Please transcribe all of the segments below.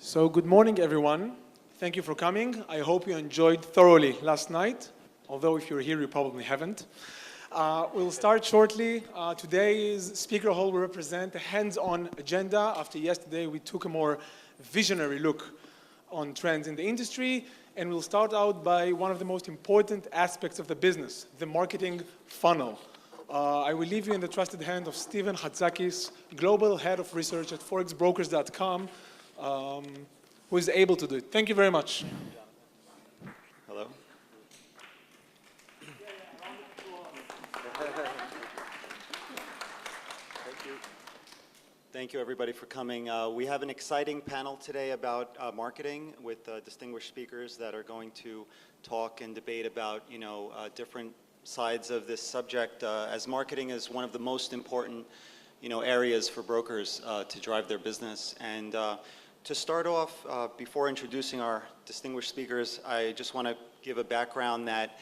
So good morning, everyone. Thank you for coming. I hope you enjoyed thoroughly last night, although if you're here, you probably haven't. We'll start shortly. Today's speaker hall will represent a hands-on agenda. After yesterday, we took a more visionary look on trends in the industry, and we'll start out by one of the most important aspects of the business, the marketing funnel. I will leave you in the trusted hand of Stephen Hatzakis, Global Head of Research at forexbrokers.com, who is able to do it. Thank you very much. Hello. Thank you, everybody, for coming. We have an exciting panel today about marketing with distinguished speakers that are going to talk and debate about, different sides of this subject, as marketing is one of the most important, areas for brokers to drive their business. And to start off, before introducing our distinguished speakers, I just want to give a background that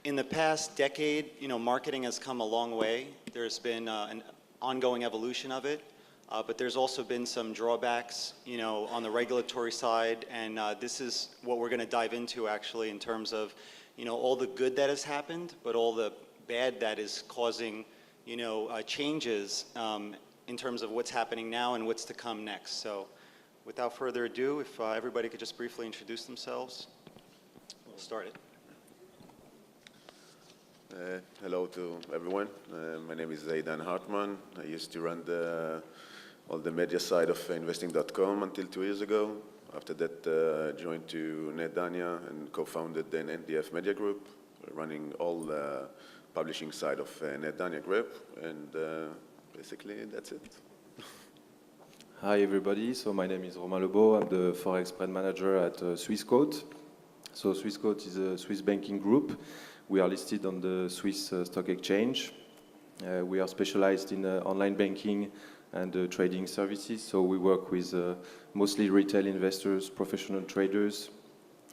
in the past decade, marketing has come a long way. There's been an ongoing evolution of it, but there's also been some drawbacks, on the regulatory side, and this is what we're going to dive into actually in terms of, all the good that has happened, but all the bad that is causing, changes in terms of what's happening now and what's to come next. So without further ado, if everybody could just briefly introduce themselves, we'll start it. Hello to everyone. My name is Zaidan Hartman. I used to run all the media side of investing.com until 2 years ago. After that, I joined to Netdania and co-founded the NDF Media Group, running all the publishing side of Netdania Group, and basically that's it. Hi everybody, so my name is Romain Lebeau. I'm the Forex spread manager at Swissquote. So Swissquote is a Swiss banking group. We are listed on the Swiss Stock Exchange. We are specialized in online banking and trading services. So we work with mostly retail investors, professional traders,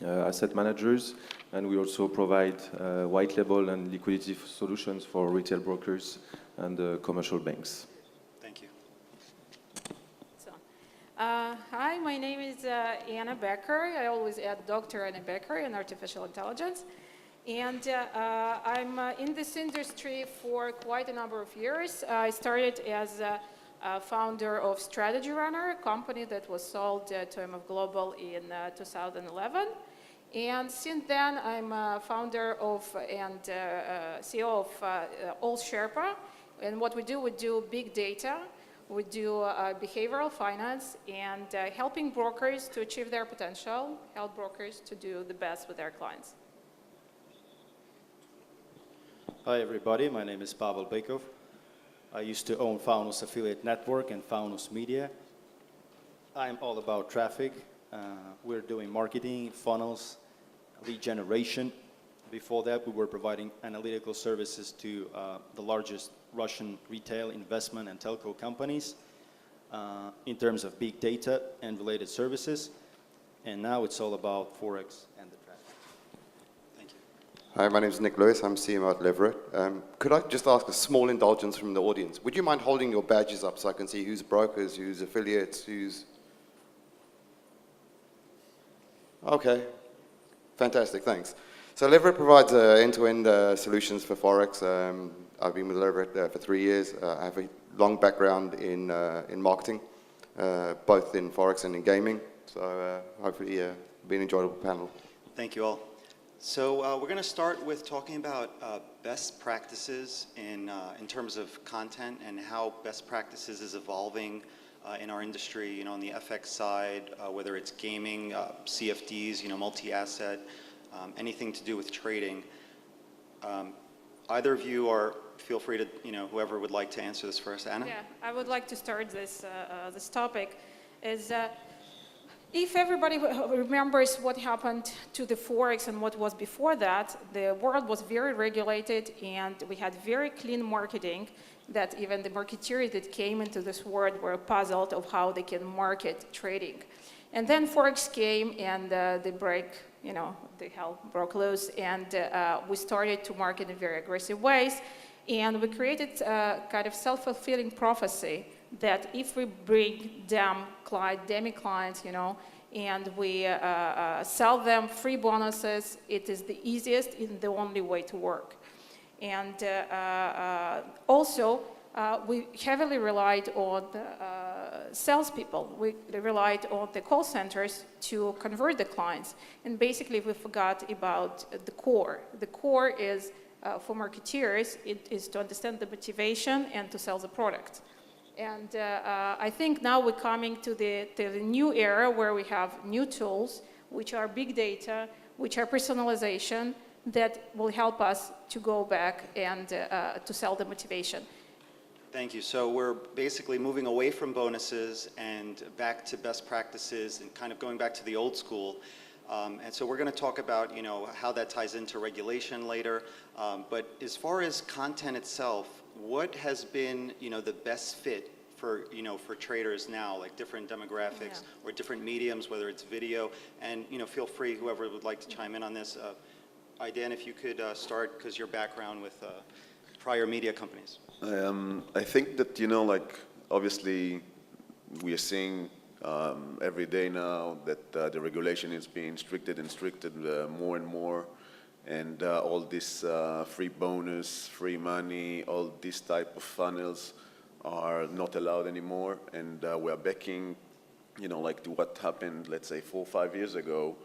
asset managers, and we also provide white label and liquidity solutions for retail brokers and commercial banks. Thank you. Hi, my name is Anna Becker. I always add Dr. Anna Becker in artificial intelligence. And I'm in this industry for quite a number of years. I started as a founder of Strategy Runner, a company that was sold to MF Global in 2011. And since then, I'm a founder of and CEO of All Sherpa. And what we do big data. We do behavioral finance and helping brokers to achieve their potential, help brokers to do the best with their clients. Hi everybody, my name is Pavel Bekov. I used to own Faunus Affiliate Network and Faunus Media. I'm all about traffic. We're doing marketing, funnels, lead generation. Before that, we were providing analytical services to the largest Russian retail, investment, and telco companies in terms of big data and related services. And now it's all about Forex and the traffic. Thank you. Hi, my name is Nick Lewis. I'm CMO at Leverett. Could I just ask a small indulgence from the audience? Would you mind holding your badges up so I can see who's brokers, who's affiliates, who's... Okay. Fantastic, thanks. So Leverett provides end-to-end solutions for Forex. I've been with Leverett for 3 years. I have a long background in marketing, both in Forex and in gaming. So hopefully it'll be an enjoyable panel. Thank you all. So we're going to start with talking about best practices in terms of content and how best practices is evolving in our industry, on the FX side, whether it's gaming, CFDs, multi-asset, anything to do with trading. Either of you feel free to, whoever would like to answer this first. Anna? Yeah, I would like to start this topic. If everybody remembers what happened to the Forex and what was before that, the world was very regulated and we had very clean marketing that even the marketeers that came into this world were puzzled of how they can market trading. And then Forex came and the hell broke loose, and we started to market in very aggressive ways. And we created a kind of self-fulfilling prophecy that if we bring them demi clients, you know, and we sell them free bonuses, it is the easiest and the only way to work. And also, we heavily relied on the salespeople. We relied on the call centers to convert the clients. And basically, we forgot about the core. The core is, for marketeers, it is to understand the motivation and to sell the product. And I think now we're coming to the new era where we have new tools, which are big data, which are personalization, that will help us to go back and to sell the motivation. Thank you. So we're basically moving away from bonuses and back to best practices and kind of going back to the old school. And so we're going to talk about, you know, how that ties into regulation later. But as far as content itself, what has been, you know, the best fit for, you know, for traders now, like different demographics or different mediums, whether it's video? And, you know, feel free, whoever would like to chime in on this. Aidan, if you could start, because your background with prior media companies. I think that, you know, like, obviously, we are seeing every day now that the regulation is being stricted and stricted more and more. And all this free bonus, free money, all these type of funnels are not allowed anymore. And we're backing, you know, like to what happened, let's say 4 or 5 years ago,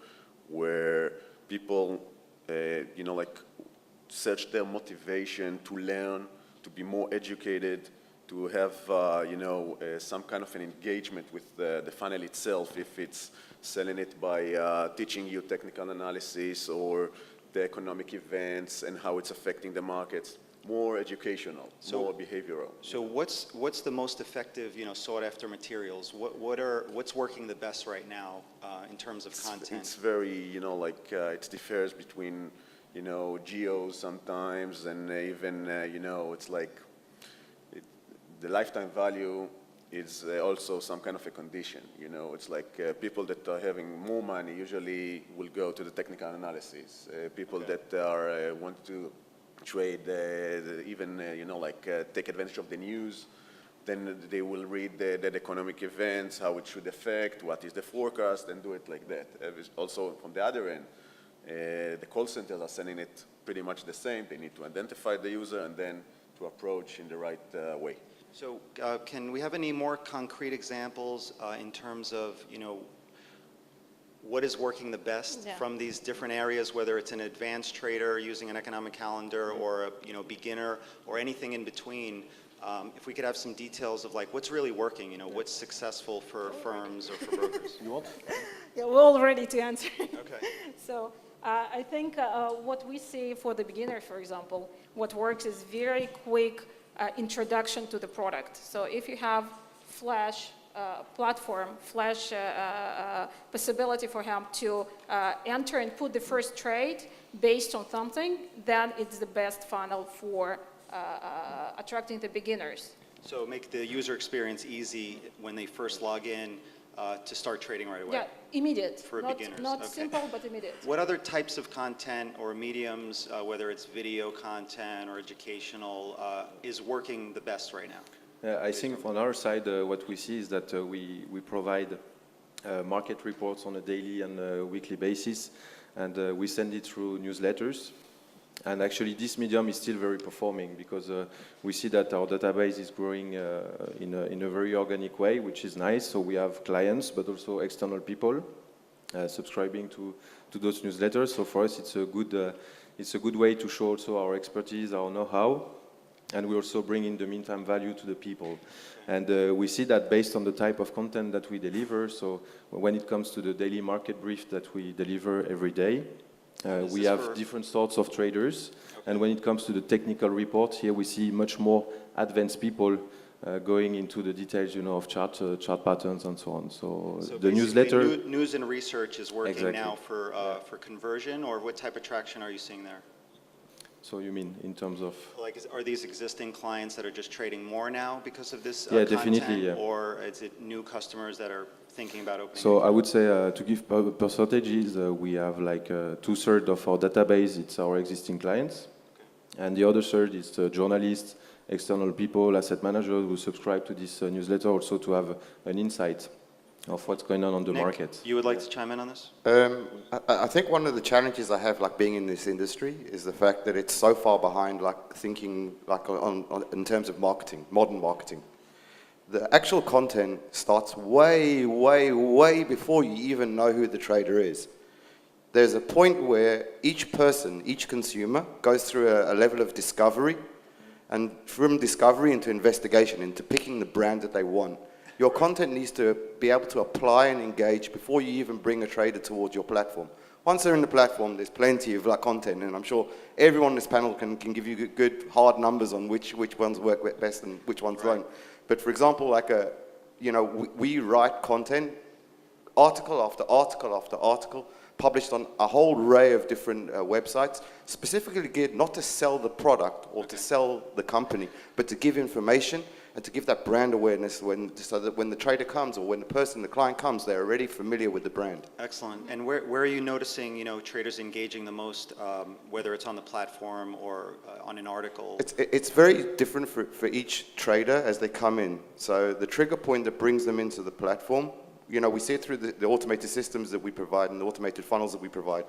where people, you know, like search their motivation to learn, to be more educated, to have, you know, some kind of an engagement with the funnel itself, if it's selling it by teaching you technical analysis or the economic events and how it's affecting the markets. More educational, more behavioral. So what's the most effective, you know, sought after materials? What's working the best right now in terms of content? It's very, you know, like it differs between, you know, geos sometimes, and even, you know, it's like the lifetime value is also some kind of a condition. You know, it's like people that are having more money usually will go to the technical analysis. People that are want to trade, even, you know, like take advantage of the news, then they will read the economic events, how it should affect, what is the forecast, and do it like that. Also, from the other end, the call centers are sending it pretty much the same. They need to identify the user and then to approach in the right way. So can we have any more concrete examples in terms of, you know, what is working the best from these different areas, whether it's an advanced trader using an economic calendar or a, you know, beginner or anything in between? If we could have some details of like what's really working, you know, what's successful for firms or for brokers. You want? Yeah, we're all ready to answer. Okay. So I think what we see for the beginner, for example, what works is very quick introduction to the product. So if you have Flash platform, Flash possibility for him to enter and put the first trade based on something, then it's the best funnel for attracting the beginners. So make the user experience easy when they first log in to start trading right away. Yeah, immediate. For not, beginners. Not okay. simple, but immediate. What other types of content or mediums, whether it's video content or educational, is working the best right now? I think from our side, what we see is that we provide market reports on a daily and weekly basis, and we send it through newsletters. And actually, this medium is still very performing because we see that our database is growing in a very organic way, which is nice. So we have clients, but also external people subscribing to those newsletters. So for us, it's a good way to show also our expertise, our know-how, and we also bring in the meantime value to the people. And we see that based on the type of content that we deliver. So when it comes to the daily market brief that we deliver every day, we have different sorts of traders, and when it comes to the technical report, here we see much more advanced people going into the details, you know, of chart patterns and so on. So the newsletter, news and research is working now for conversion, or what type of traction are you seeing there? So you mean in terms of? Like, are these existing clients that are just trading more now because of this yeah, content, definitely, yeah. Or is it new customers that are thinking about opening? So I would say to give percentages, we have like 2/3 of our database, it's our existing clients. Okay. And the other third is journalists, external people, asset managers who subscribe to this newsletter also to have an insight of what's going on the Nick, market. you would like to chime in on this? I think one of the challenges I have, like being in this industry, is the fact that it's so far behind, like thinking, like in terms of marketing, modern marketing. The actual content starts way, way, way before you even know who the trader is. There's a point where each person, each consumer, goes through a level of discovery, and from discovery into investigation, into picking the brand that they want. Your content needs to be able to apply and engage before you even bring a trader towards your platform. Once they're in the platform, there's plenty of like content, and I'm sure everyone on this panel can give you good hard numbers on which ones work best and which ones don't. But for example, like we write content, article after article after article, published on a whole array of different websites, specifically geared not to sell the product or to sell the company, but to give information and to give that brand awareness so that when the trader comes or when the client comes, they're already familiar with the brand. Excellent. And where are you noticing, traders engaging the most, whether it's on the platform or on an article? It's very different for each trader as they come in. So the trigger point that brings them into the platform, we see it through the automated systems that we provide and the automated funnels that we provide.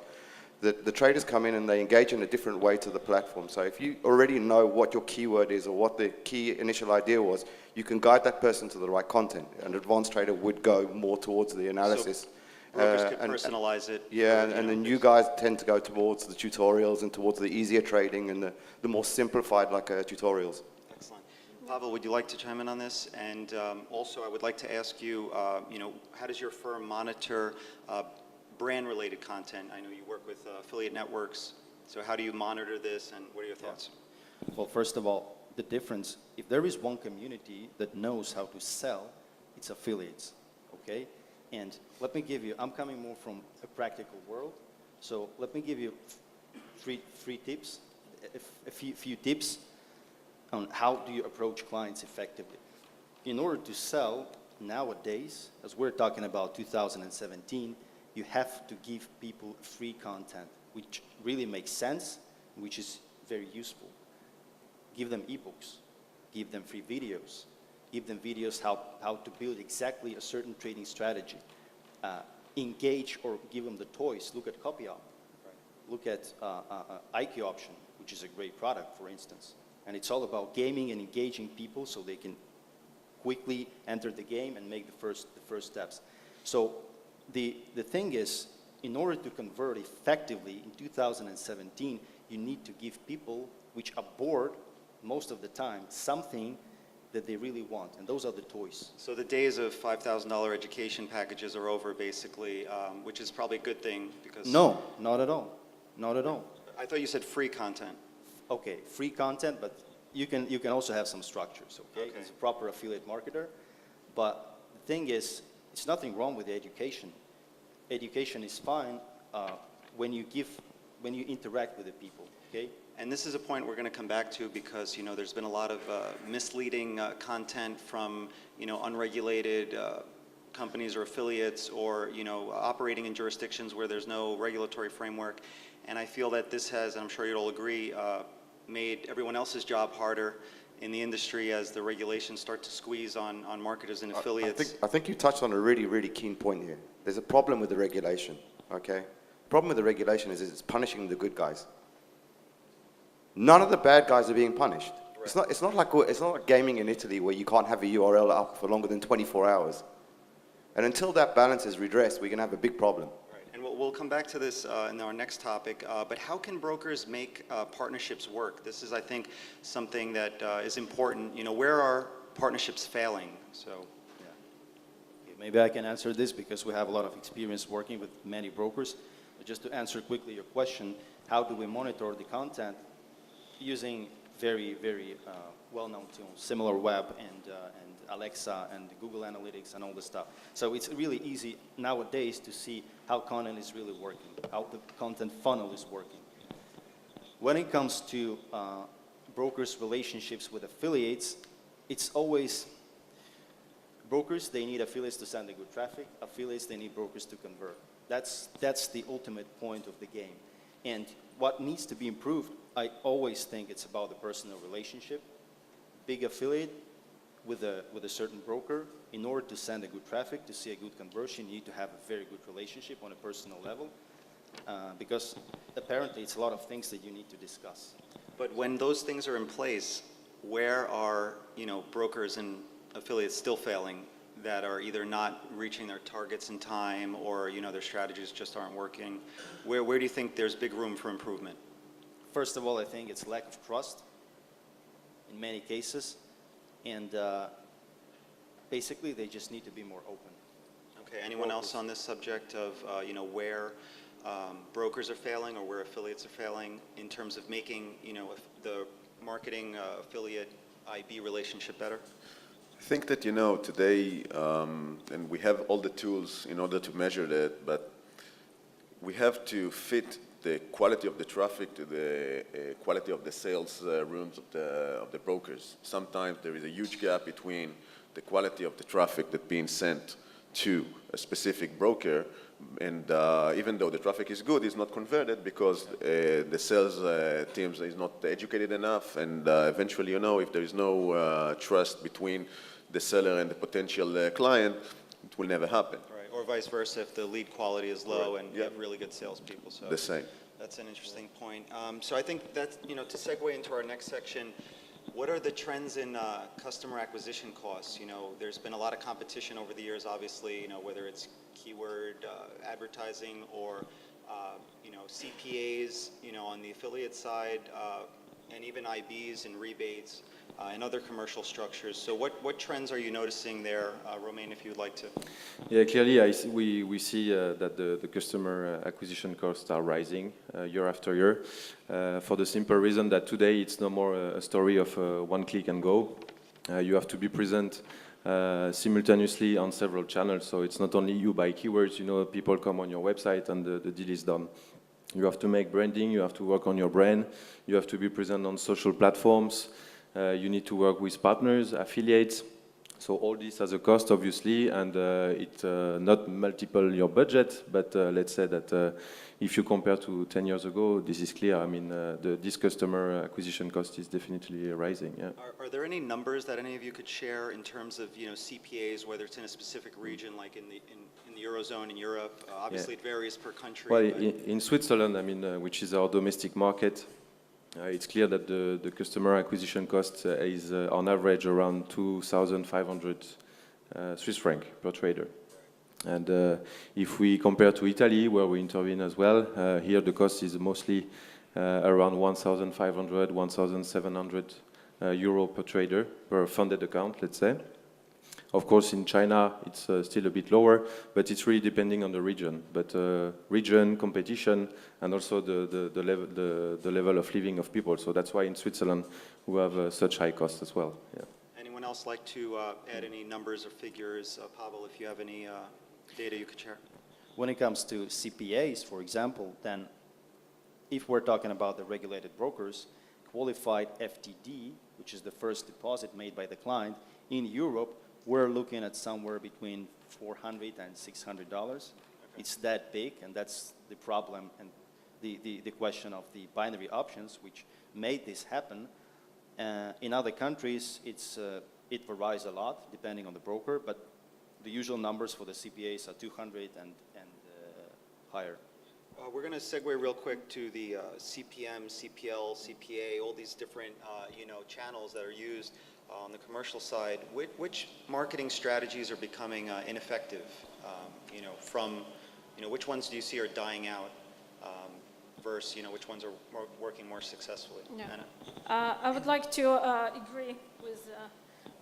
The traders come in and they engage in a different way to the platform. So if you already know what your keyword is or what the key initial idea was, you can guide that person to the right content. An advanced trader would go more towards the analysis. So brokers could personalize it. Yeah, and then you guys tend to go towards the tutorials and towards the easier trading and the more simplified tutorials. Excellent. Pavel, would you like to chime in on this? And also, I would like to ask you, how does your firm monitor brand-related content? I know you work with affiliate networks, so how do you monitor this, and what are your thoughts? Yeah. Well, first of all, the difference, if there is one community that knows how to sell, it's affiliates, okay? And let me give you, I'm coming more from a practical world, so let me give you three tips, a few tips on how do you approach clients effectively. In order to sell nowadays, as we're talking about 2017, you have to give people free content, which really makes sense, which is very useful. Give them ebooks, give them free videos, give them videos how to build exactly a certain trading strategy. Engage or give them the toys. Look at CopyOp. Look at IQ Option, which is a great product, for instance. And it's all about gaming and engaging people so they can quickly enter the game and make the first steps. So the thing is, in order to convert effectively in 2017, you need to give people, which are bored most of the time, something that they really want, and those are the toys. So the days of $5,000 education packages are over, basically, which is probably a good thing because... No, not at all. Not at all. I thought you said free content. Okay, free content, but you can also have some structures, okay? It's a proper affiliate marketer. But the thing is, it's nothing wrong with the education. Education is fine when you interact with the people, okay? And this is a point we're going to come back to because, there's been a lot of misleading content from, unregulated companies or affiliates or, operating in jurisdictions where there's no regulatory framework. And I feel that this has, and I'm sure you'll all agree, made everyone else's job harder in the industry as the regulations start to squeeze on marketers and affiliates. I think you touched on a really, really keen point here. There's a problem with the regulation, okay? The problem with the regulation is it's punishing the good guys. None of the bad guys are being punished. Right. It's not like gaming in Italy where you can't have a URL up for longer than 24 hours. And until that balance is redressed, we're going to have a big problem. Right. And we'll come back to this in our next topic. But how can brokers make partnerships work? This is, I think, something that is important. Where are partnerships failing? So, yeah. Okay, maybe I can answer this because we have a lot of experience working with many brokers. But just to answer quickly your question, how do we monitor the content? Using very, very well-known tools, SimilarWeb and Alexa and Google Analytics and all this stuff. So it's really easy nowadays to see how content is really working, how the content funnel is working. When it comes to brokers' relationships with affiliates, it's always brokers, they need affiliates to send the good traffic. Affiliates, they need brokers to convert. That's the ultimate point of the game. And what needs to be improved, I always think it's about the personal relationship, big affiliate with a certain broker, in order to send a good traffic, to see a good conversion, you need to have a very good relationship on a personal level, because apparently it's a lot of things that you need to discuss. But when those things are in place, where are, brokers and affiliates still failing that are either not reaching their targets in time or, their strategies just aren't working? Where do you think there's big room for improvement? First of all, I think it's lack of trust in many cases, and basically they just need to be more open. Okay, anyone else on this subject of, where brokers are failing or where affiliates are failing in terms of making, the marketing affiliate IB relationship better? I think that, today, and we have all the tools in order to measure that, but we have to fit the quality of the traffic to the quality of the sales rooms of the brokers. Sometimes there is a huge gap between the quality of the traffic that's being sent to a specific broker, and even though the traffic is good, it's not converted because the sales teams is not educated enough, and eventually, if there is no trust between the seller and the potential client, it will never happen. Right, or vice versa if the lead quality is low Right. and you have really good salespeople. So The same. that's an interesting point. So I think that's, to segue into our next section, what are the trends in customer acquisition costs? There's been a lot of competition over the years, obviously, whether it's keyword advertising or, CPAs, on the affiliate side, and even IBs and rebates and other commercial structures. So what trends are you noticing there, Romain, if you'd like to? Yeah, clearly we see that the customer acquisition costs are rising year after year, for the simple reason that today it's no more a story of one click and go. You have to be present simultaneously on several channels, so it's not only you buy keywords, people come on your website and the deal is done. You have to make branding, you have to work on your brand, you have to be present on social platforms, you need to work with partners, affiliates. So all this has a cost, obviously, and it not multiple your budget, but let's say that if you compare to 10 years ago, this is clear. I mean, this customer acquisition cost is definitely rising. Yeah. Are there any numbers that any of you could share in terms of CPAs, whether it's in a specific region, like in the Eurozone in Europe? Obviously, it varies per country. Well, in Switzerland, I mean, which is our domestic market, it's clear that the customer acquisition cost is on average around 2,500 Swiss franc per trader. And if we compare to Italy, where we intervene as well, here the cost is mostly around 1,500, 1,700 euro per trader, per funded account, let's say. Of course, in China, it's still a bit lower, but it's really depending on the region. But region, competition, and also the level of living of people. So that's why in Switzerland, we have such high costs as well. Yeah. Anyone else like to add any numbers or figures? Pavel, if you have any data you could share. When it comes to CPAs, for example, then if we're talking about the regulated brokers, qualified FTD, which is the first deposit made by the client, in Europe, we're looking at somewhere between $400 and $600. Okay. It's that big, and that's the problem and the question of the binary options, which made this happen. In other countries, it varies a lot depending on the broker, but the usual numbers for the CPAs are 200 and higher. We're going to segue real quick to the CPM, CPL, CPA, all these different channels that are used on the commercial side. Which marketing strategies are becoming ineffective? Which ones do you see are dying out versus which ones are working more successfully? Yeah. I would like to agree with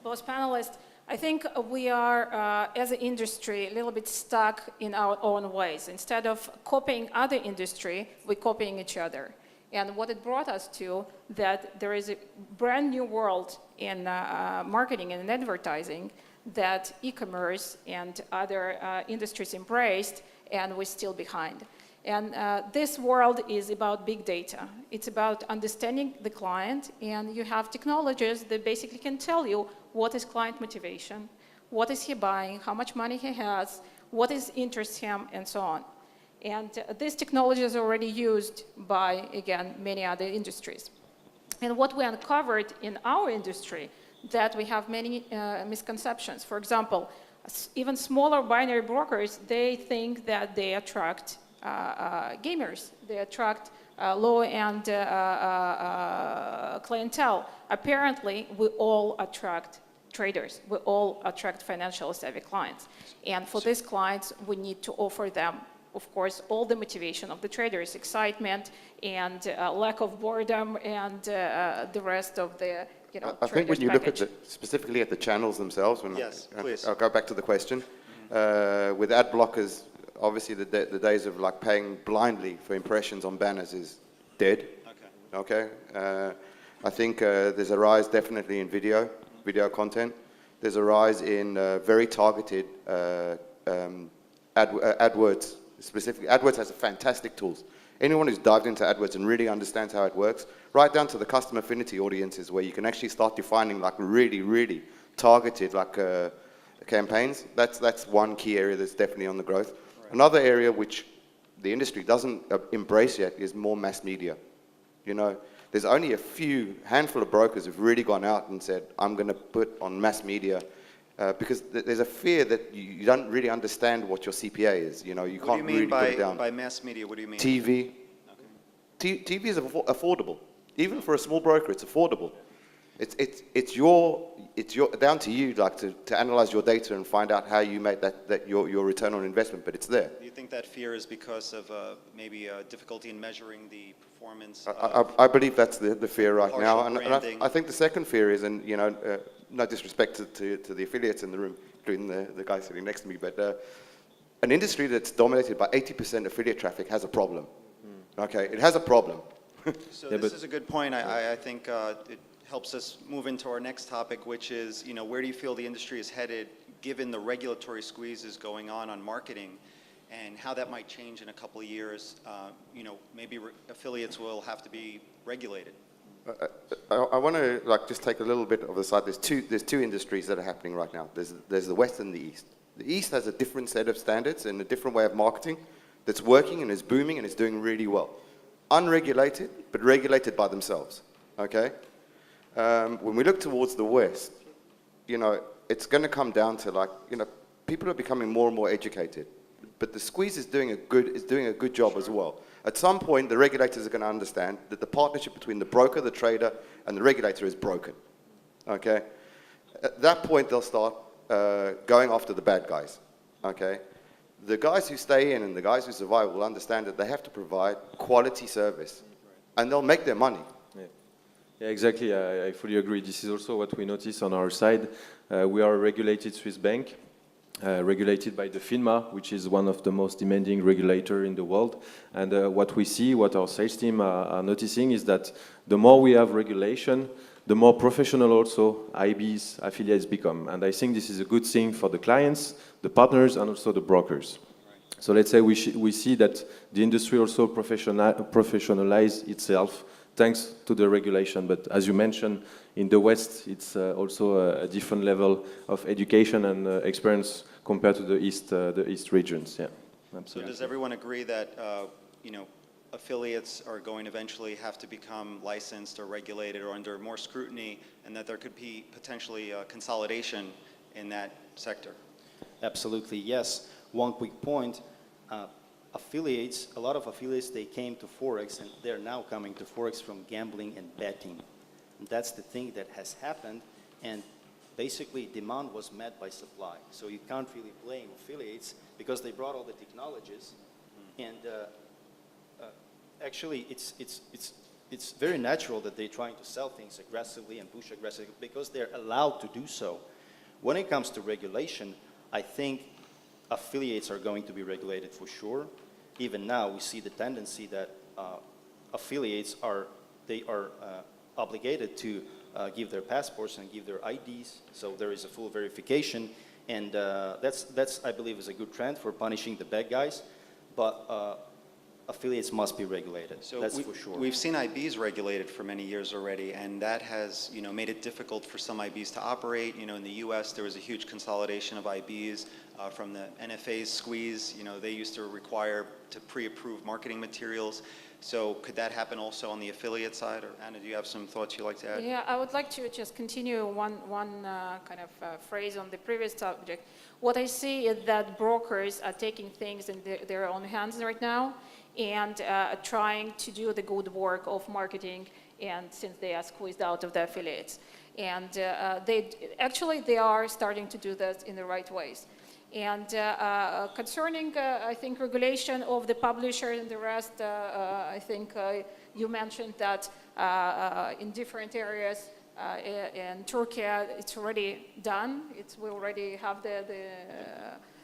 both panelists. I think we are, as an industry, a little bit stuck in our own ways. Instead of copying other industry, we're copying each other. And what it brought us to, that there is a brand new world in marketing and advertising that e-commerce and other industries embraced, and we're still behind. And this world is about big data. It's about understanding the client, and you have technologies that basically can tell you what is client motivation, what is he buying, how much money he has, what is interests him, and so on. And this technology is already used by, again, many other industries. And what we uncovered in our industry, that we have many misconceptions. For example, even smaller binary brokers, they think that they attract gamers. They attract low-end clientele. Apparently, we all attract traders. We all attract financial savvy clients. And for these clients, we need to offer them, of course, all the motivation of the traders, excitement and lack of boredom and the rest of the I think when traders you look at package. specifically at the channels themselves, Yes, please. I'll go back to the question. With ad blockers, obviously the days of like paying blindly for impressions on banners is dead. Okay. I think there's a rise definitely in video content. There's a rise in very targeted AdWords. Specifically, AdWords has fantastic tools. Anyone who's dived into AdWords and really understands how it works, right down to the custom affinity audiences where you can actually start defining like really targeted like campaigns. That's one key area that's definitely on the growth. Right. Another area which the industry doesn't embrace yet is more mass media. You know, there's only a handful of brokers who've really gone out and said, I'm going to put on mass media because there's a fear that you don't really understand what your CPA is. You know, you can't really put it down. What do you mean by mass media? What do you mean? TV. Okay. TV is affordable. Even for a small broker, it's affordable. It's down to you, like to analyze your data and find out how you make that your return on investment. But it's there. Do you think that fear is because of maybe difficulty in measuring the performance? I believe that's the fear right now, and I think the second fear is, and you know, no disrespect to the affiliates in the room, including the guy sitting next to me, but an industry that's dominated by 80% affiliate traffic has a problem. Okay, it has a problem. So this is a good point. I think it helps us move into our next topic, which is, you know, where do you feel the industry is headed given the regulatory squeezes going on marketing, and how that might change in a couple of years? You know, maybe affiliates will have to be regulated. I want to just take a little bit of the side. There's two industries that are happening right now. There's the West and the East. The East has a different set of standards and a different way of marketing that's working and is booming and is doing really well. Unregulated, but regulated by themselves. Okay. When we look towards the West, you know, it's going to come down to people are becoming more and more educated, but the squeeze is doing a good job as well. At some point, the regulators are going to understand that the partnership between the broker, the trader, and the regulator is broken. Okay? At that point, they'll start going after the bad guys. Okay? The guys who stay in and the guys who survive will understand that they have to provide quality service, and they'll make their money. Yeah, exactly. I fully agree. This is also what we notice on our side. We are a regulated Swiss bank, regulated by the FINMA, which is one of the most demanding regulator in the world. And what we see, what our sales team are noticing is that the more we have regulation, the more professional also IBs, affiliates become. And I think this is a good thing for the clients, the partners, and also the brokers. Right. So let's say we see that the industry also professionalize itself thanks to the regulation. But as you mentioned, in the West, it's also a different level of education and experience compared to the East regions. Yeah, absolutely. So does everyone agree that you know, affiliates are going to eventually have to become licensed or regulated or under more scrutiny, and that there could be potentially consolidation in that sector? Absolutely, yes. One quick point. Affiliates, a lot of affiliates, they came to Forex, and they're now coming to Forex from gambling and betting. And that's the thing that has happened, and basically demand was met by supply. So you can't really blame affiliates because they brought all the technologies, and actually it's very natural that they're trying to sell things aggressively and push aggressively because they're allowed to do so. When it comes to regulation, I think affiliates are going to be regulated for sure. Even now, we see the tendency that affiliates are obligated to give their passports and give their IDs, so there is a full verification, and that's I believe is a good trend for punishing the bad guys, but affiliates must be regulated. So that's for sure. We've seen IBs regulated for many years already, and that has, you know, made it difficult for some IBs to operate. You know, in the U.S. there was a huge consolidation of IBs. from the NFA's squeeze. You know, they used to require to pre-approve marketing materials. So could that happen also on the affiliate side? Or Anna, do you have some thoughts you'd like to add? Yeah, I would like to just continue one kind of phrase on the previous subject. What I see is that brokers are taking things in their own hands right now and trying to do the good work of marketing, and since they are squeezed out of the affiliates. And they are starting to do that in the right ways. And concerning, I think, regulation of the publisher and the rest, I think you mentioned that in different areas in Turkey, it's already done. We already have the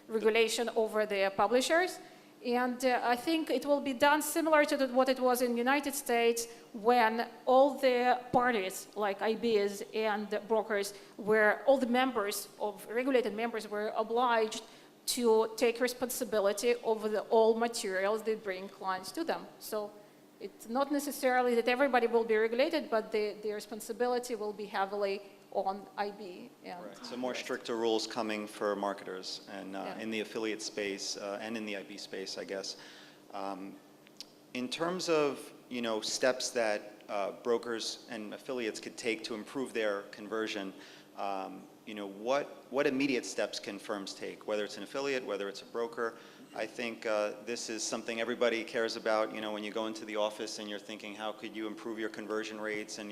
regulation over the publishers. And I think it will be done similar to what it was in the United States when all the parties, like IBs and brokers, all the members of regulated members were obliged to take responsibility over all materials they bring clients to them. So it's not necessarily that everybody will be regulated, but the responsibility will be heavily on IB. And right. So more stricter rules coming for marketers and in the affiliate space and in the IB space, I guess. In terms of steps that brokers and affiliates could take to improve their conversion, what immediate steps can firms take, whether it's an affiliate, whether it's a broker? I think this is something everybody cares about, when you go into the office and you're thinking, how could you improve your conversion rates and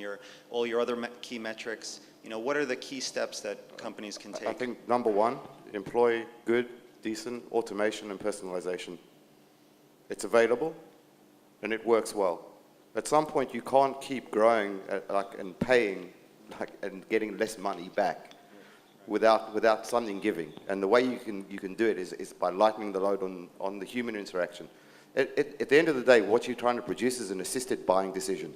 all your other key metrics? What are the key steps that companies can take? I think number one, employ good, decent automation and personalization. It's available and it works well. At some point, you can't keep growing and paying and getting less money back without something giving. And the way you can do it is by lightening the load on the human interaction. At the end of the day, what you're trying to produce is an assisted buying decision.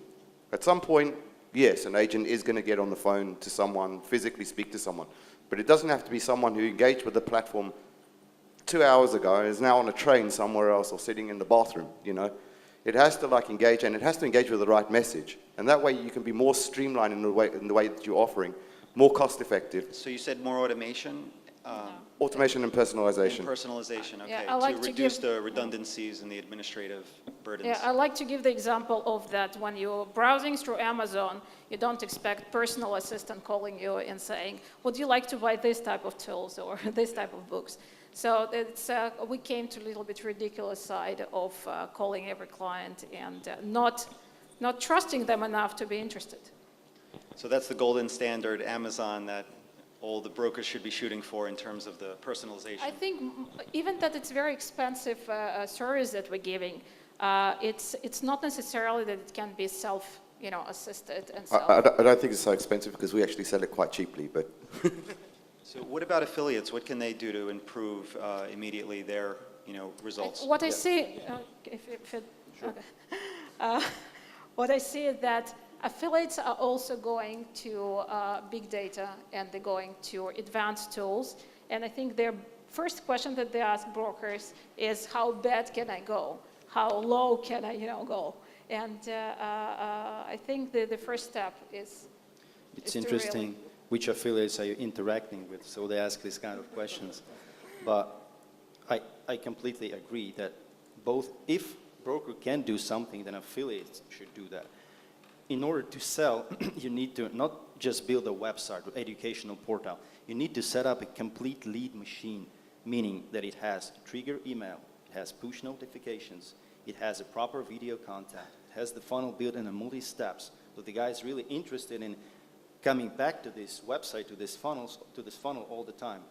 At some point, yes, an agent is going to get on the phone to someone, physically speak to someone, but it doesn't have to be someone who engaged with the platform 2 hours ago and is now on a train somewhere else or sitting in the bathroom, It has to engage, and it has to engage with the right message. And that way you can be more streamlined in the way that you're offering, more cost effective. So you said more automation? Automation and personalization. And personalization, okay. Yeah, I like to reduce the redundancies and the administrative burdens. Yeah, I like to give the example of that. When you're browsing through Amazon, you don't expect personal assistant calling you and saying, would you like to buy this type of tools or this type of books? So we came to a little bit ridiculous side of calling every client and not trusting them enough to be interested. So that's the golden standard, Amazon, that all the brokers should be shooting for in terms of the personalization. I think even that it's very expensive service that we're giving, it's not necessarily that it can be assisted and self. I don't think it's so expensive because we actually sell it quite cheaply, but. So what about affiliates? What can they do to improve immediately their results? What I see, what I see is that affiliates are also going to big data and they're going to advanced tools. And I think their first question that they ask brokers is, how bad can I go? How low can I go? And I think the first step is. It's interesting which affiliates are you interacting with, so they ask these kind of questions. But I completely agree that if broker can do something, then affiliates should do that. In order to sell, you need to not just build a website or educational portal. You need to set up a complete lead machine, meaning that it has trigger email, it has push notifications, it has a proper video contact, it has the funnel built in a multi-steps, so the guy is really interested in coming back to this website, to this funnel all the time.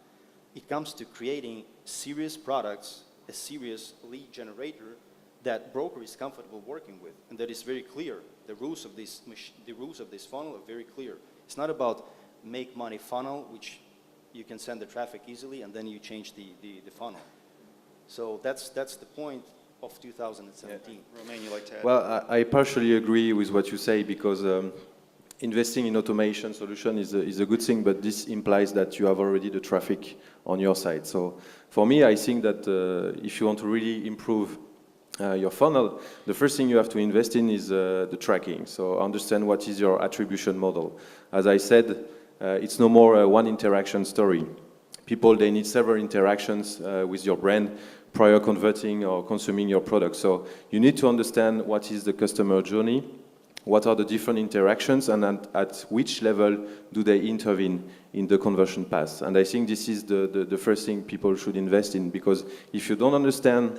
It comes to creating serious products, a serious lead generator that broker is comfortable working with, and that is very clear. The rules of this funnel are very clear. It's not about make money funnel, which you can send the traffic easily, and then you change the funnel. So that's the point of 2017. Yeah. Romain, you like to add? Well, I partially agree with what you say because investing in automation solution is a good thing, but this implies that you have already the traffic on your side. So for me, I think that if you want to really improve your funnel, the first thing you have to invest in is the tracking. So understand what is your attribution model. As I said, it's no more a one interaction story. people, they need several interactions with your brand prior converting or consuming your product. So you need to understand what is the customer journey, what are the different interactions, and at which level do they intervene in the conversion path. And I think this is the first thing people should invest in, because if you don't understand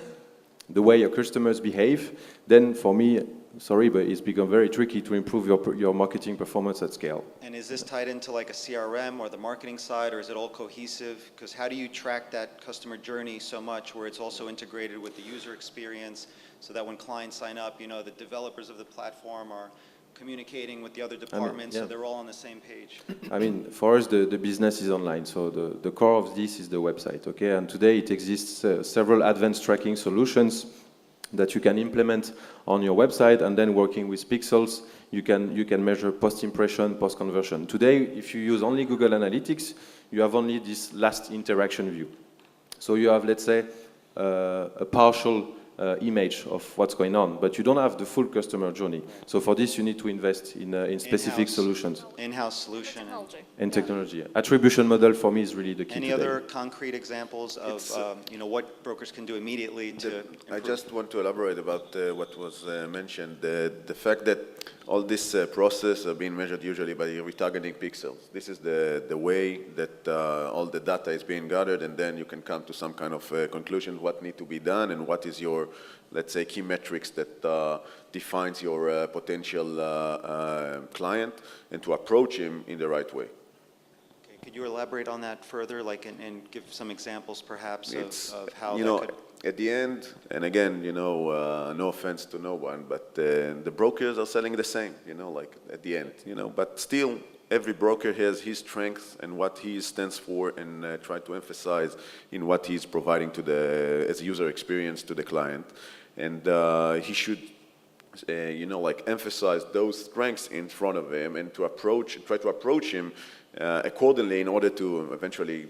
the way your customers behave, then for me, sorry, but it's become very tricky to improve your marketing performance at scale. And is this tied into like a CRM or the marketing side, or is it all cohesive? Because how do you track that customer journey so much where it's also integrated with the user experience, so that when clients sign up, you know, the developers of the platform are communicating with the other departments, so they're all on the same page? I mean, for us, the business is online, so the core of this is the website, okay? And today it exists several advanced tracking solutions that you can implement on your website, and then working with pixels, you can measure post-impression, post-conversion. Today, if you use only Google Analytics, you have only this last interaction view. So you have, let's say, a partial image of what's going on, but you don't have the full customer journey. So for this, you need to invest in specific solutions. In-house solution. Technology. And technology. Attribution model for me is really the key. Any today. other concrete examples of you know, what brokers can do immediately to I improve? just want to elaborate about what was mentioned, the fact that all this process are being measured usually by retargeting pixels. This is the way that all the data is being gathered, and then you can come to some kind of conclusion what need to be done and what is your, let's say, key metrics that defines your potential client, and to approach him in the right way. Okay, could you elaborate on that further, like, and give some examples perhaps of how you that know, could... at the end, and again, you know, no offense to no one, but the brokers are selling the same, you know, like at the end, you know, but still every broker has his strengths and what he stands for, and try to emphasize in what he's providing to as user experience to the client. And he should, you know, like emphasize those strengths in front of him, and try to approach him accordingly in order to eventually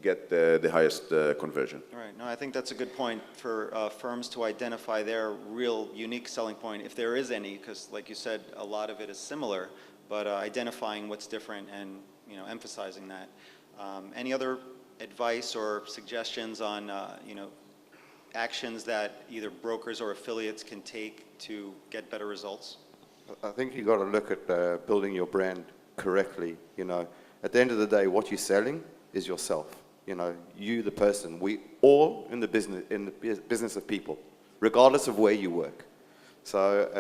get the highest conversion. Right. No, I think that's a good point for firms to identify their real unique selling point, if there is any, because like you said, a lot of it is similar, but identifying what's different and, you know, emphasizing that. Any other advice or suggestions on, you know, actions that either brokers or affiliates can take to get better results? I think you've got to look at building your brand correctly. You know, at the end of the day, what you're selling is yourself. You know, you, the person. We all in the business of people, regardless of where you work. So,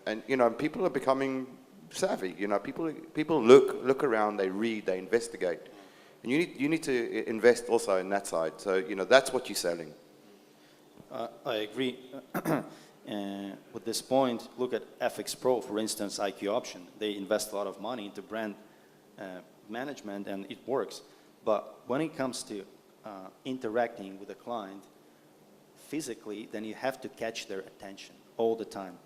and you know, people are becoming savvy. You know, people look around, they read, they investigate, and you need to invest also in that side. So, you know, that's what you're selling. I agree. With this point, look at FX Pro, for instance, IQ Option. They invest a lot of money into brand management, and it works. But when it comes to interacting with a client physically, then you have to catch their attention all the time.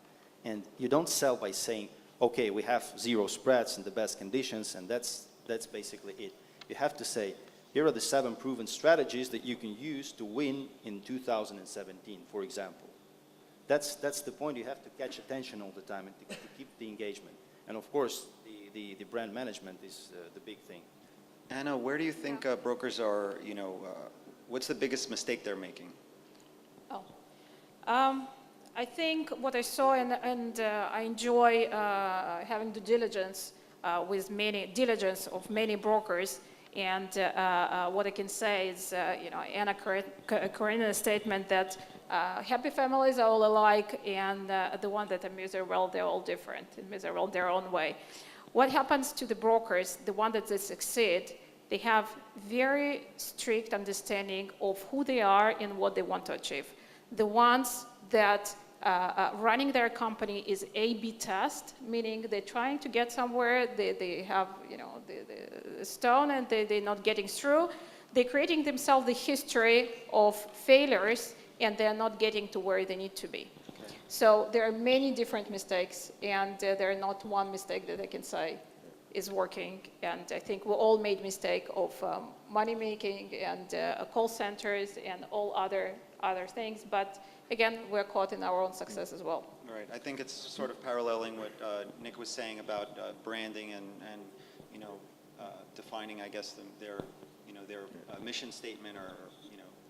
And you don't sell by saying, okay, we have 0 spreads in the best conditions, and that's basically it. You have to say, here are the 7 proven strategies that you can use to win in 2017, for example. That's the point. You have to catch attention all the time and to keep the engagement. And of course, the brand management is the big thing. Anna, where do you think brokers are, you know, what's the biggest mistake they're making? Oh. I think what I saw, and I enjoy having due diligence with diligence of many brokers, and what I can say is, you know, Anna Karenina's statement that happy families are all alike, and the ones that are miserable, they're all different and miserable their own way. What happens to the brokers, the ones that they succeed, they have very strict understanding of who they are and what they want to achieve. The ones that running their company is A/B test, meaning they're trying to get somewhere, they have, you know, the stone and they're not getting through. They're creating themselves the history of failures, and they're not getting to where they need to be. Okay. So there are many different mistakes, and there are not one mistake that I can say is working. And I think we all made mistake of money making and call centers and all other things. But again, we're caught in our own success as well. Right. I think it's sort of paralleling what Nick was saying about branding and you know, defining, I guess, their their mission statement or,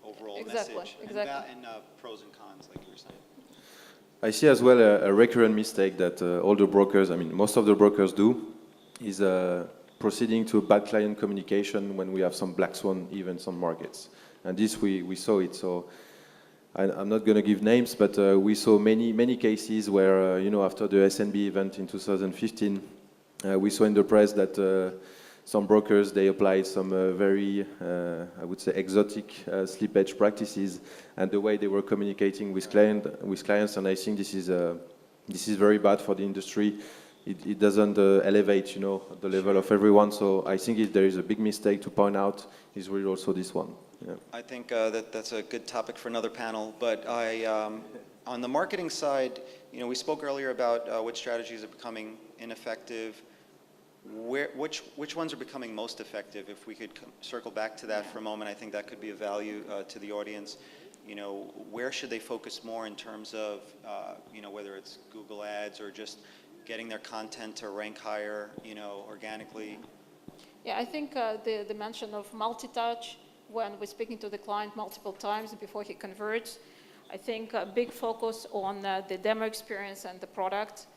overall Exactly, message. exactly. And pros and cons, like you were saying. I see as well a recurrent mistake that all the brokers, I mean, most of the brokers do, is proceeding to bad client communication when we have some black swan events on markets. And this we saw it. So I'm not going to give names, but we saw many cases where, after the SNB event in 2015, we saw in the press that some brokers, they applied some very, I would say, exotic slippage practices, and the way they were communicating with clients, and I think this is very bad for the industry. It doesn't elevate, the level of everyone. So I think if there is a big mistake to point out, is really also this one. Yeah. I think that's a good topic for another panel. But on the marketing side, we spoke earlier about which strategies are becoming ineffective. Which ones are becoming most effective? If we could circle back to that for a moment, I think that could be of value to the audience. Where should they focus more in terms of, whether it's Google Ads or just getting their content to rank higher, organically? Yeah, I think the mention of multi-touch when we're speaking to the client multiple times before he converts. I think a big focus on the demo experience and the product.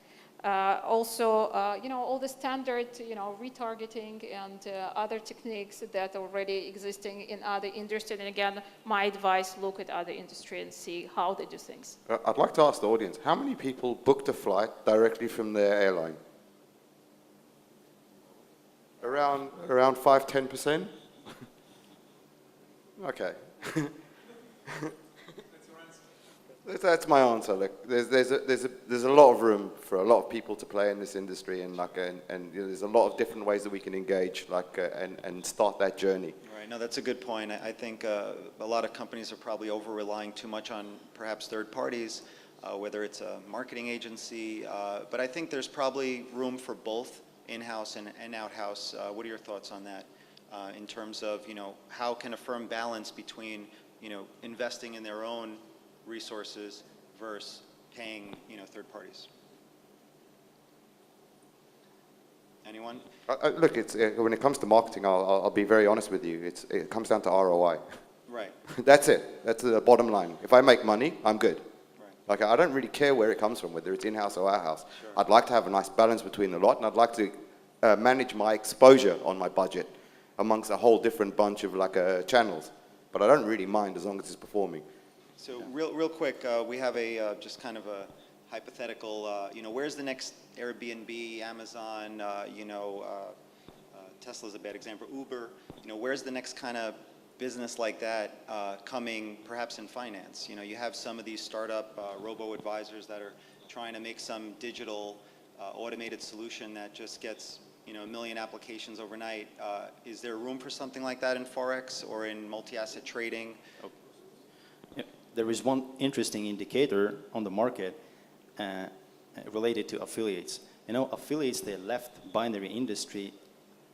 Also, all the standard, retargeting and other techniques that are already existing in other industries. And again, my advice, look at other industry and see how they do things. I'd like to ask the audience, how many people booked a flight directly from their airline? Around 5-10%? Okay. That's my answer. Look, there's a lot of room for a lot of people to play in this industry, and there's a lot of different ways that we can engage, and start that journey. Right. No, that's a good point. I think a lot of companies are probably over-relying too much on perhaps third parties, whether it's a marketing agency. But I think there's probably room for both in-house and out-house. What are your thoughts on that in terms of, how can a firm balance between, investing in their own resources versus paying, third parties? Anyone? Look, when it comes to marketing, I'll be very honest with you. It comes down to ROI. Right. That's it. That's the bottom line. If I make money, I'm good. Right. I don't really care where it comes from, whether it's in-house or out-house. Sure. I'd like to have a nice balance between the lot, and I'd like to manage my exposure on my budget amongst a whole different bunch of channels. But I don't really mind as long as it's performing. So real quick, we have a just kind of a hypothetical, where's the next Airbnb, Amazon, Tesla's a bad example, Uber, where's the next kind of business like that coming perhaps in finance? You have some of these startup robo-advisors that are trying to make some digital automated solution that just gets, a million applications overnight. Is there room for something like that in Forex or in multi-asset trading? There is one interesting indicator on the market related to affiliates. Affiliates, they left binary industry,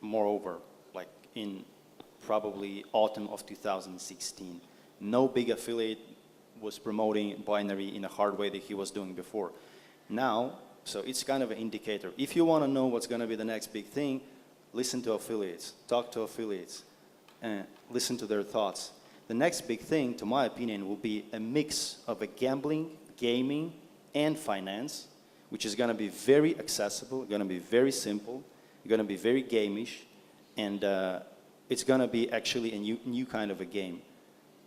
moreover, like in probably autumn of 2016. No big affiliate was promoting binary in a hard way that he was doing before. Now, so it's kind of an indicator. If you want to know what's going to be the next big thing, listen to affiliates, talk to affiliates, listen to their thoughts. The next big thing, to my opinion, will be a mix of a gambling, gaming, and finance, which is going to be very accessible, going to be very simple, going to be very gamish, and it's going to be actually a new kind of a game.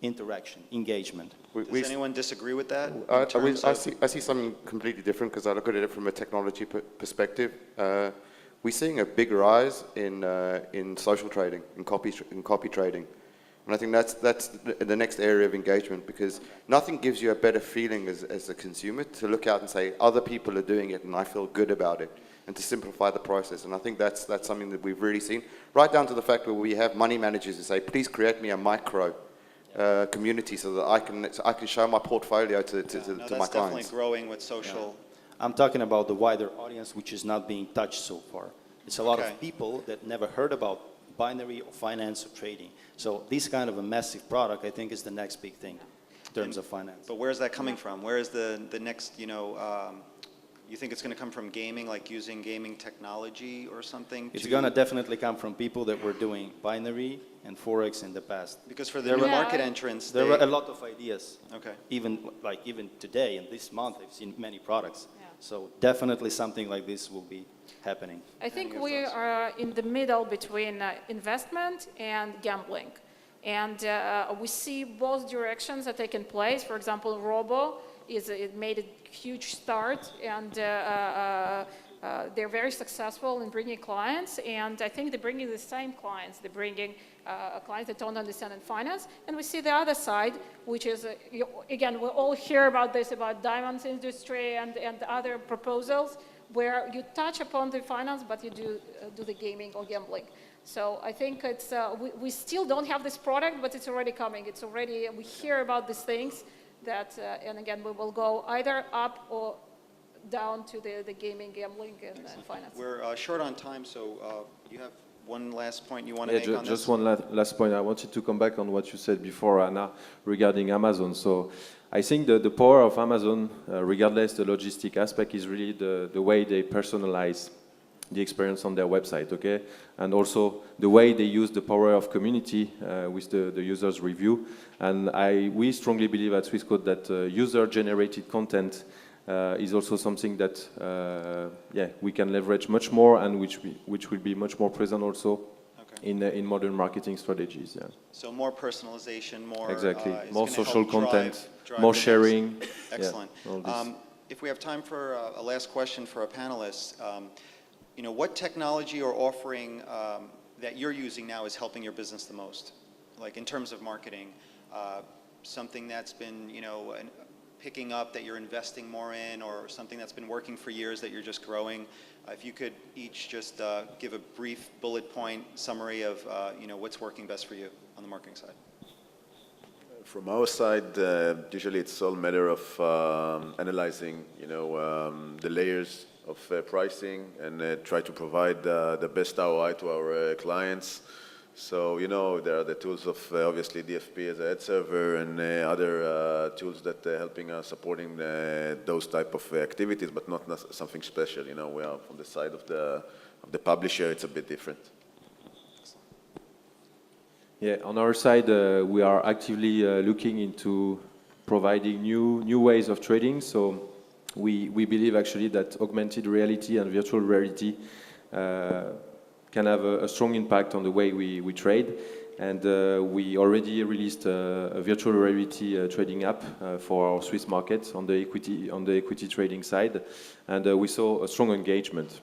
Interaction, engagement. Does anyone disagree with that? I see something completely different because I look at it from a technology perspective. We're seeing a big rise in social trading, in copy trading. And I think that's the next area of engagement, because nothing gives you a better feeling as a consumer to look out and say, other people are doing it and I feel good about it, and to simplify the process. And I think that's something that we've really seen, right down to the fact where we have money managers who say, please create me a micro community so that I can show my portfolio to my clients. That's definitely growing with social. Yeah. I'm talking about the wider audience, which is not being touched so far. It's a lot of people that never heard about binary or finance or trading. So this kind of a massive product, I think, is the next big thing in terms of finance. But where is that coming from? Where is the next, you think it's going to come from gaming, like using gaming technology or something? It's going to definitely come from people that were doing binary and Forex in the past. Because for the There new were- market entrants, There they- were a lot of ideas. Okay. Even today, and this month, I've seen many products. Yeah. So definitely something like this will be happening. I think your we thoughts? are in the middle between investment and gambling. And we see both directions are taking place. For example, it made a huge start, and they're very successful in bringing clients. And I think they're bringing the same clients. They're bringing clients that don't understand in finance. And we see the other side, which is, again, we all hear about this, about diamonds industry and other proposals, where you touch upon the finance, but you do the gaming or gambling. So I think it's, we still don't have this product, but it's already coming. It's already, we hear about these things that, and again, we will go either up or down to the gaming, gambling, and finance. We're short on time, so you have one last point you want to make on this? Just one last point. I wanted to come back on what you said before, Anna, regarding Amazon. So I think the power of Amazon, regardless the logistic aspect, is really the way they personalize the experience on their website, okay? And also the way they use the power of community with the users' review. And we strongly believe at Swissquote that user-generated content is also something that we can leverage much more, and which will be much more present also in modern marketing strategies. Yeah. So more personalization, more exactly, is more gonna social help content, drive more the sharing. business. Excellent. Yeah, all this. If we have time for a last question for our panelists, what technology or offering that you're using now is helping your business the most? Like in terms of marketing, something that's been, picking up that you're investing more in, or something that's been working for years that you're just growing. If you could each just give a brief bullet point summary of what's working best for you on the marketing side. From our side, usually it's all a matter of analyzing, the layers of pricing and try to provide the best ROI to our clients. So, there are the tools of obviously DFP as an ad server and other tools that are helping us supporting those type of activities, but not something special. We are from the side of the publisher, it's a bit different. Yeah, on our side, we are actively looking into providing new ways of trading. So we believe actually that augmented reality and virtual reality can have a strong impact on the way we trade. And we already released a virtual reality trading app for our Swiss market on the equity trading side. And we saw a strong engagement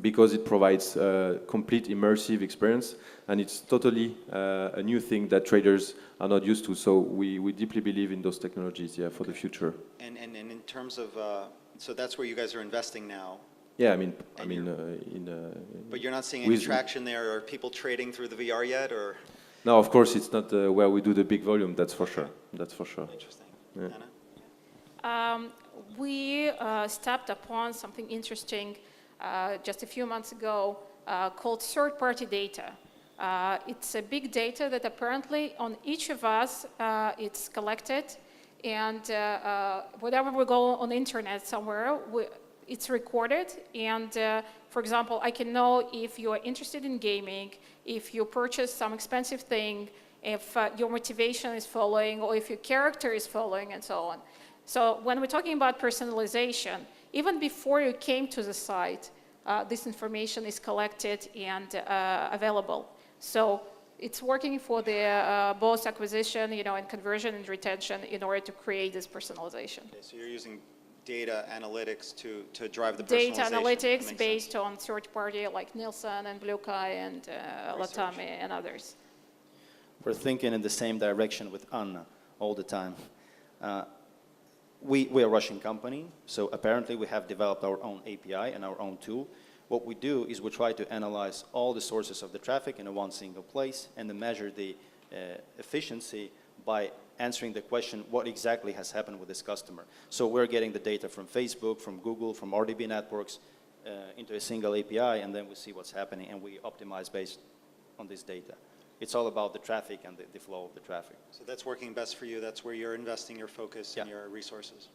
because it provides a complete immersive experience, and it's totally a new thing that traders are not used to. So we deeply believe in those technologies, for the future. And in terms of, so that's where you guys are investing now. Yeah, But you're not seeing any traction there, or people trading through the VR yet, or? No, of course, it's not where we do the big volume. That's for sure. That's for sure. Interesting. Yeah. Anna? We stepped upon something interesting just a few months ago called third-party data. It's a big data that apparently on each of us it's collected, and whenever we go on the internet somewhere, it's recorded. And for example, I can know if you are interested in gaming, if you purchase some expensive thing, if your motivation is following, or if your character is following, and so on. So when we're talking about personalization, even before you came to the site, this information is collected and available. So it's working for the both acquisition, and conversion and retention in order to create this personalization. Okay, so you're using data analytics to drive the Data personalization. analytics based on third party like Nielsen and Blue Kai and Latami and others. We're thinking in the same direction with Anna all the time. We're a Russian company, so apparently we have developed our own API and our own tool. What we do is we try to analyze all the sources of the traffic in one single place and then measure the efficiency by answering the question, what exactly has happened with this customer? So we're getting the data from Facebook, from Google, from RDB networks into a single API, and then we see what's happening, and we optimize based on this data. It's all about the traffic and the flow of the traffic. So that's working best for you. That's where you're investing your focus and your resources.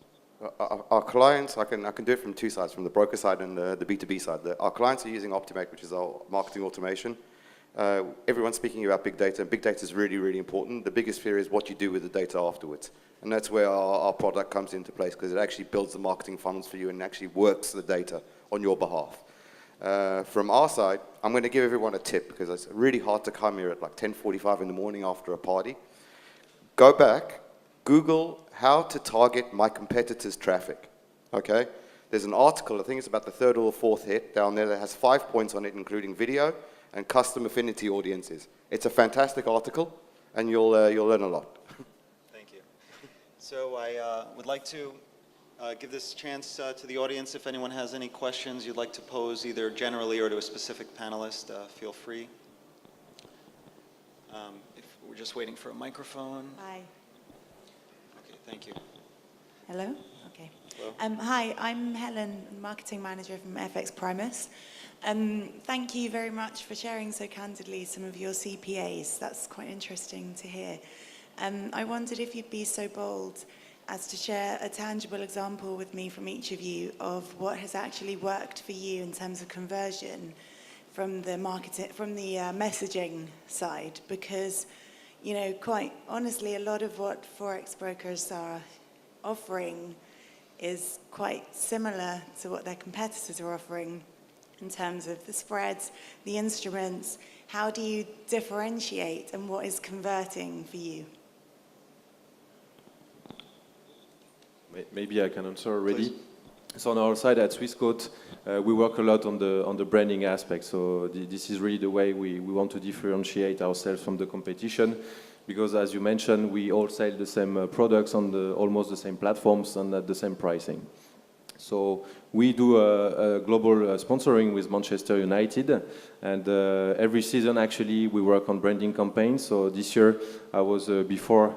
Our clients, I can do it from two sides, from the broker side and the B2B side. Our clients are using Optimate, which is our marketing automation. everyone's speaking about big data, and big data is really, really important. The biggest fear is what you do with the data afterwards. And that's where our product comes into place, because it actually builds the marketing funnels for you and actually works the data on your behalf. From our side, I'm going to give everyone a tip, because it's really hard to come here at like 10:45 in the morning after a party. Go back, Google how to target my competitors' traffic, okay? There's an article, I think it's about the third or the fourth hit down there, that has 5 points on it, including video and custom affinity audiences. It's a fantastic article, and you'll learn a lot. Thank you. So I would like to give this chance to the audience. If anyone has any questions you'd like to pose, either generally or to a specific panelist, feel free. If we're just waiting for a microphone. Hi. Okay, thank you. Hello? Okay. Hello. Hi, I'm Helen, marketing manager from FX Primus. Thank you very much for sharing so candidly some of your CPAs. That's quite interesting to hear. I wondered if you'd be so bold as to share a tangible example with me from each of you of what has actually worked for you in terms of conversion from the messaging side, because, you know, quite honestly, a lot of what Forex brokers are offering is quite similar to what their competitors are offering in terms of the spreads, the instruments. How do you differentiate, and what is converting for you? Maybe I can answer already. So on our side at Swissquote, we work a lot on the branding aspect. So this is really the way we want to differentiate ourselves from the competition, because as you mentioned, we all sell the same products on almost the same platforms and at the same pricing. So we do a global sponsoring with Manchester United, and every season actually we work on branding campaigns. So this year I was before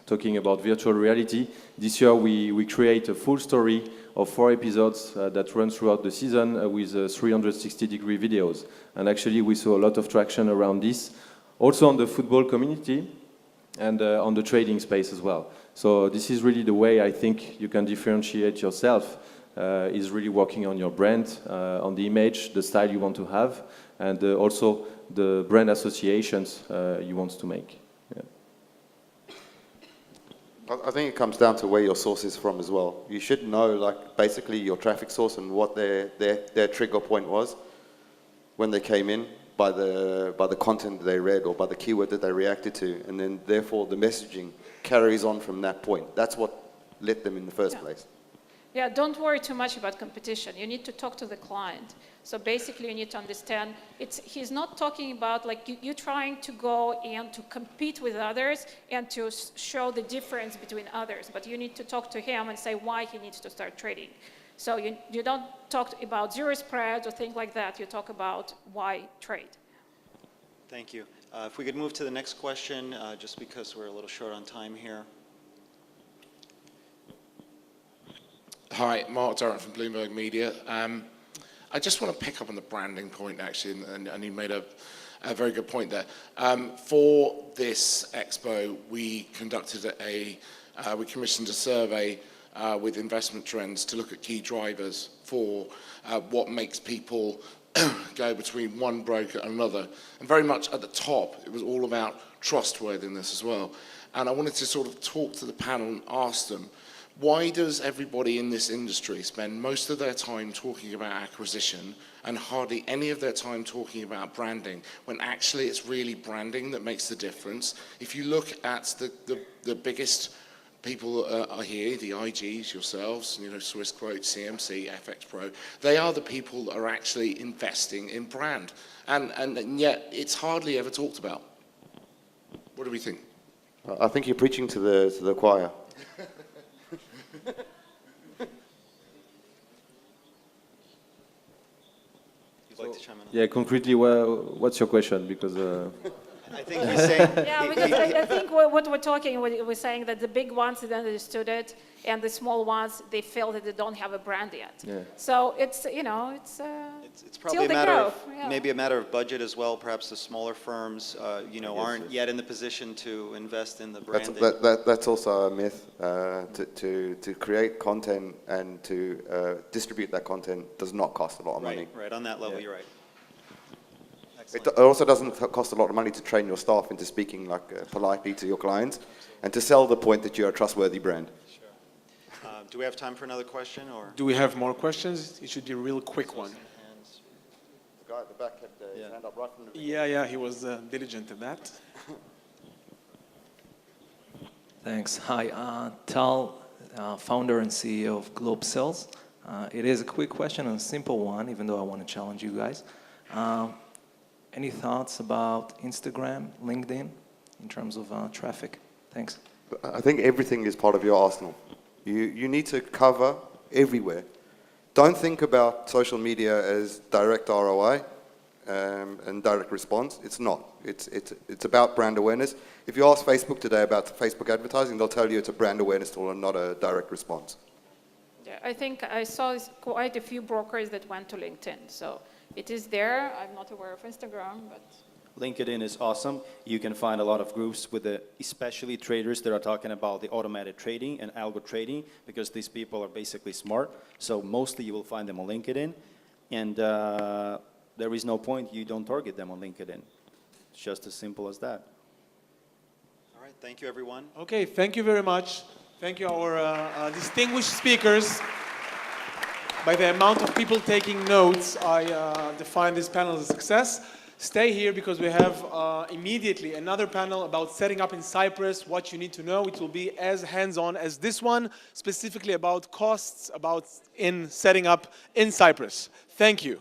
talking about virtual reality. This year we create a full story of 4 episodes that run throughout the season with 360-degree videos. And actually we saw a lot of traction around this, also on the football community and on the trading space as well. So this is really the way I think you can differentiate yourself, is really working on your brand, on the image, the style you want to have, and also the brand associations you want to make. Yeah. I think it comes down to where your source is from as well. You should know, like, basically your traffic source and what their trigger point was when they came in, by the content that they read or by the keyword that they reacted to, and then therefore the messaging carries on from that point. That's what led them in the first place. Yeah, don't worry too much about competition. You need to talk to the client. So basically you need to understand, he's not talking about like you trying to go and to compete with others and to show the difference between others, but you need to talk to him and say why he needs to start trading. So you don't talk about zero spreads or things like that. You talk about why trade. Thank you. If we could move to the next question, just because we're a little short on time here. Hi, Mark Durrant from Bloomberg Media. I just want to pick up on the branding point, actually, and you made a very good point there. For this Expo, we conducted we commissioned a survey with investment trends to look at key drivers for what makes people go between one broker and another. And very much at the top, it was all about trustworthiness as well. And I wanted to sort of talk to the panel and ask them, why does everybody in this industry spend most of their time talking about acquisition and hardly any of their time talking about branding, when actually it's really branding that makes the difference? If you look at the biggest people are here, the IGs, yourselves, you know, Swissquote, CMC, FX Pro, they are the people that are actually investing in brand. And yet it's hardly ever talked about. What do we think? I think you're preaching to the choir. You'd like to chime in? Yeah, concretely, what's your question? Because I think he's saying... Yeah, because I think what we're saying that the big ones they understood it, and the small ones, they feel that they don't have a brand yet. Yeah. So it's, you know, it's probably a matter of, yeah. maybe a matter of budget as well. Perhaps the smaller firms, you know, aren't yet in the position to invest in the branding. That's also a myth. To create content and to distribute that content does not cost a lot of money. Right, on that level, you're right. It also doesn't cost a lot of money to train your staff into speaking like politely to your clients and to sell the point that you're a trustworthy brand. Do we have time for another question, or? Do we have more questions? It should be a real quick one. The guy at the back had his hand up right from the beginning. Yeah, he was diligent in that. Thanks. Hi, Tal, founder and CEO of Globe Sales. It is a quick question and a simple one, even though I want to challenge you guys. Any thoughts about Instagram, LinkedIn, in terms of traffic? Thanks. I think everything is part of your arsenal. You need to cover everywhere. Don't think about social media as direct ROI and direct response. It's not. It's about brand awareness. If you ask Facebook today about Facebook advertising, they'll tell you it's a brand awareness tool and not a direct response. Yeah, I think I saw quite a few brokers that went to LinkedIn. So it is there. I'm not aware of Instagram, but... LinkedIn is awesome. You can find a lot of groups with especially traders that are talking about the automated trading and algo trading, because these people are basically smart. So mostly you will find them on LinkedIn. And there is no point you don't target them on LinkedIn. It's just as simple as that. All right, thank you, everyone. Okay, thank you very much. Thank you, our distinguished speakers. By the amount of people taking notes, I define this panel as a success. Stay here because we have immediately another panel about setting up in Cyprus, what you need to know. It will be as hands-on as this one, specifically about costs, about in setting up in Cyprus. Thank you.